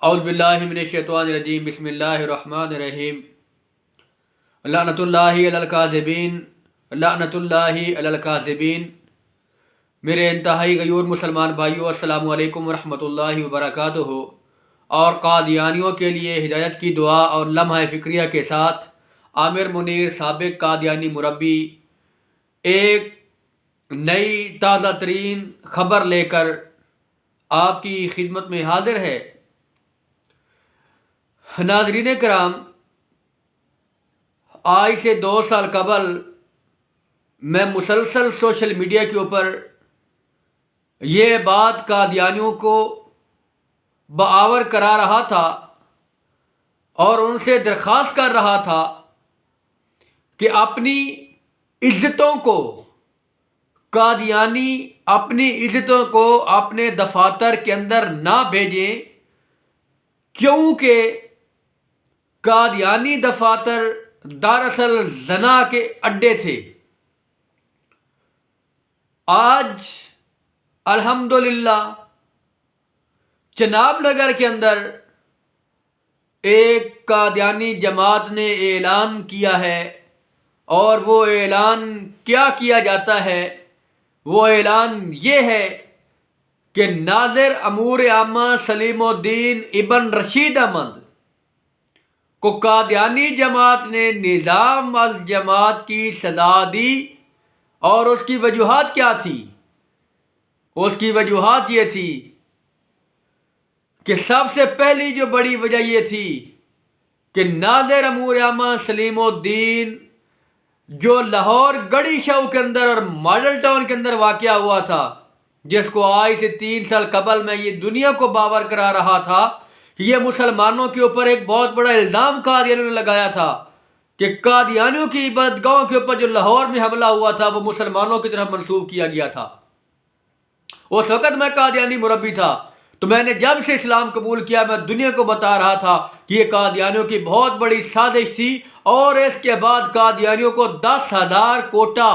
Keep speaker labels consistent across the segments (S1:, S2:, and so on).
S1: اعوذ باللہ من الشیطان الرجیم بسم اللہ الرحمن الرحیم لعنت اللہ علی الکاذبین لعنت اللہ علی الکاذبین۔ میرے انتہائی غیور مسلمان بھائیوں، السلام علیکم ورحمۃ اللہ وبرکاتہ۔ اور قادیانیوں کے لیے ہدایت کی دعا اور لمحہ فکریہ کے ساتھ عامر منیر سابق قادیانی مربی ایک نئی تازہ ترین خبر لے کر آپ کی خدمت میں حاضر ہے۔ ناظرین کرام، آج سے 2 سال قبل میں مسلسل سوشل میڈیا کے اوپر یہ بات قادیانیوں کو بآور کرا رہا تھا اور ان سے درخواست کر رہا تھا کہ اپنی عزتوں کو قادیانی اپنی عزتوں کو اپنے دفاتر کے اندر نہ بھیجیں، کیونکہ قادیانی دفاتر دراصل زنا کے اڈے تھے۔ آج الحمدللہ چناب نگر کے اندر ایک قادیانی جماعت نے اعلان کیا ہے، اور وہ اعلان کیا کیا جاتا ہے؟ وہ اعلان یہ ہے کہ ناظر امور عامہ سلیم الدین ابن رشید احمد کو قادیانی جماعت نے نظام الجماعت کی سزا دی، اور اس کی وجوہات کیا تھی؟ اس کی وجوہات یہ تھی کہ سب سے پہلی جو بڑی وجہ یہ تھی کہ ناظر امور عامہ سلیم الدین جو لاہور گڑھی شو کے اندر اور ماڈل ٹاؤن کے اندر واقع ہوا تھا، جس کو آج سے 3 سال قبل میں یہ دنیا کو باور کرا رہا تھا کہ یہ مسلمانوں کے اوپر ایک بہت بڑا الزام قادیانیوں نے لگایا تھا کہ قادیانیوں کی عبادت گاہوں کے اوپر جو لاہور میں حملہ ہوا تھا وہ مسلمانوں کی طرف منسوب کیا گیا تھا۔ اس وقت میں قادیانی مربی تھا، تو میں نے جب سے اسلام قبول کیا میں دنیا کو بتا رہا تھا کہ یہ قادیانیوں کی بہت بڑی سازش تھی، اور اس کے بعد قادیانیوں کو 10,000 کوٹا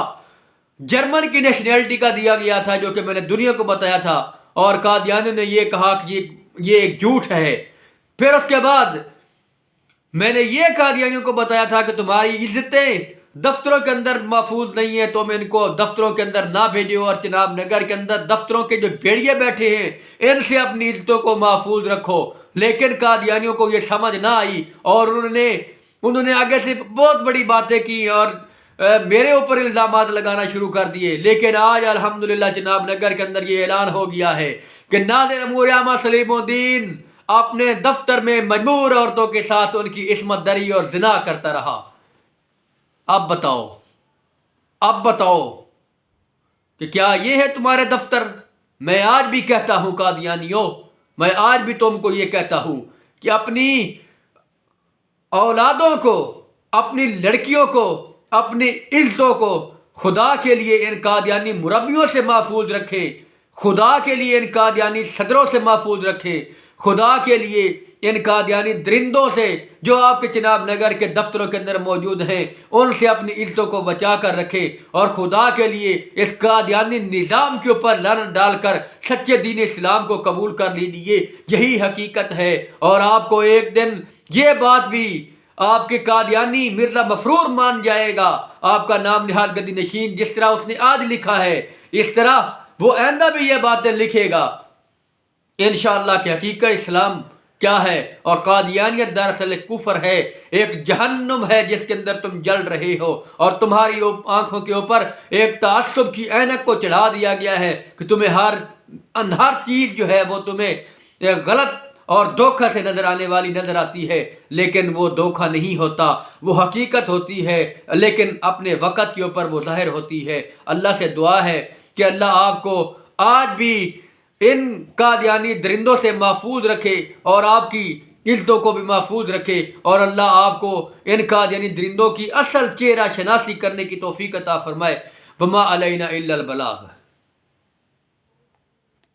S1: جرمن کی نیشنلٹی کا دیا گیا تھا، جو کہ میں نے دنیا کو بتایا تھا، اور قادیانیوں نے یہ کہا کہ یہ ایک جھوٹ ہے۔ پھر اس کے بعد میں نے یہ قادیانیوں کو بتایا تھا کہ تمہاری عزتیں دفتروں کے اندر محفوظ نہیں ہیں، تم ان کو دفتروں کے اندر نہ بھیجو، اور چناب نگر کے اندر دفتروں کے جو بھیڑیے بیٹھے ہیں ان سے اپنی عزتوں کو محفوظ رکھو۔ لیکن قادیانیوں کو یہ سمجھ نہ آئی، اور انہوں نے آگے سے بہت بڑی باتیں کی اور میرے اوپر الزامات لگانا شروع کر دیے۔ لیکن آج الحمدللہ چناب نگر کے اندر یہ اعلان ہو گیا ہے کہ ناظر امور عامہ سلیم الدین اپنے دفتر میں مجبور عورتوں کے ساتھ ان کی عصمت دری اور زنا کرتا رہا۔ اب بتاؤ کہ کیا یہ ہے تمہارے دفتر؟ میں آج بھی کہتا ہوں قادیانیوں، میں آج بھی تم کو یہ کہتا ہوں کہ اپنی اولادوں کو، اپنی لڑکیوں کو، اپنی عزتوں کو خدا کے لیے ان قادیانی مربیوں سے محفوظ رکھیں، خدا کے لیے ان قادیانی صدروں سے محفوظ رکھیں، خدا کے لیے ان قادیانی درندوں سے جو آپ کے چناب نگر کے دفتروں کے اندر موجود ہیں ان سے اپنی عزتوں کو بچا کر رکھیں، اور خدا کے لیے اس قادیانی نظام کے اوپر لعنت ڈال کر سچے دین اسلام کو قبول کر لیجیے۔ یہی حقیقت ہے، اور آپ کو ایک دن یہ بات بھی آپ کے قادیانی مرزا مفرور مان جائے گا۔ آپ کا نام نہاد گدی نشین جس طرح اس نے آج لکھا ہے، اس طرح وہ آئندہ بھی یہ باتیں لکھے گا انشاءاللہ کہ حقیقت اسلام کیا ہے، اور قادیانیت دراصل ایک کفر ہے، ایک جہنم ہے جس کے اندر تم جل رہے ہو، اور تمہاری آنکھوں کے اوپر ایک تعصب کی عینک کو چڑھا دیا گیا ہے کہ تمہیں ہر چیز جو ہے وہ تمہیں غلط اور دھوکہ سے نظر آنے والی نظر آتی ہے، لیکن وہ دھوکہ نہیں ہوتا، وہ حقیقت ہوتی ہے، لیکن اپنے وقت کے اوپر وہ ظاہر ہوتی ہے۔ اللہ سے دعا ہے کہ اللہ آپ کو آج بھی ان قادیانی درندوں سے محفوظ رکھے، اور آپ کی عزتوں کو بھی محفوظ رکھے، اور اللہ آپ کو ان قادیانی درندوں کی اصل چہرہ شناسی کرنے کی توفیق عطا فرمائے۔ وما علینا الا البلاغ۔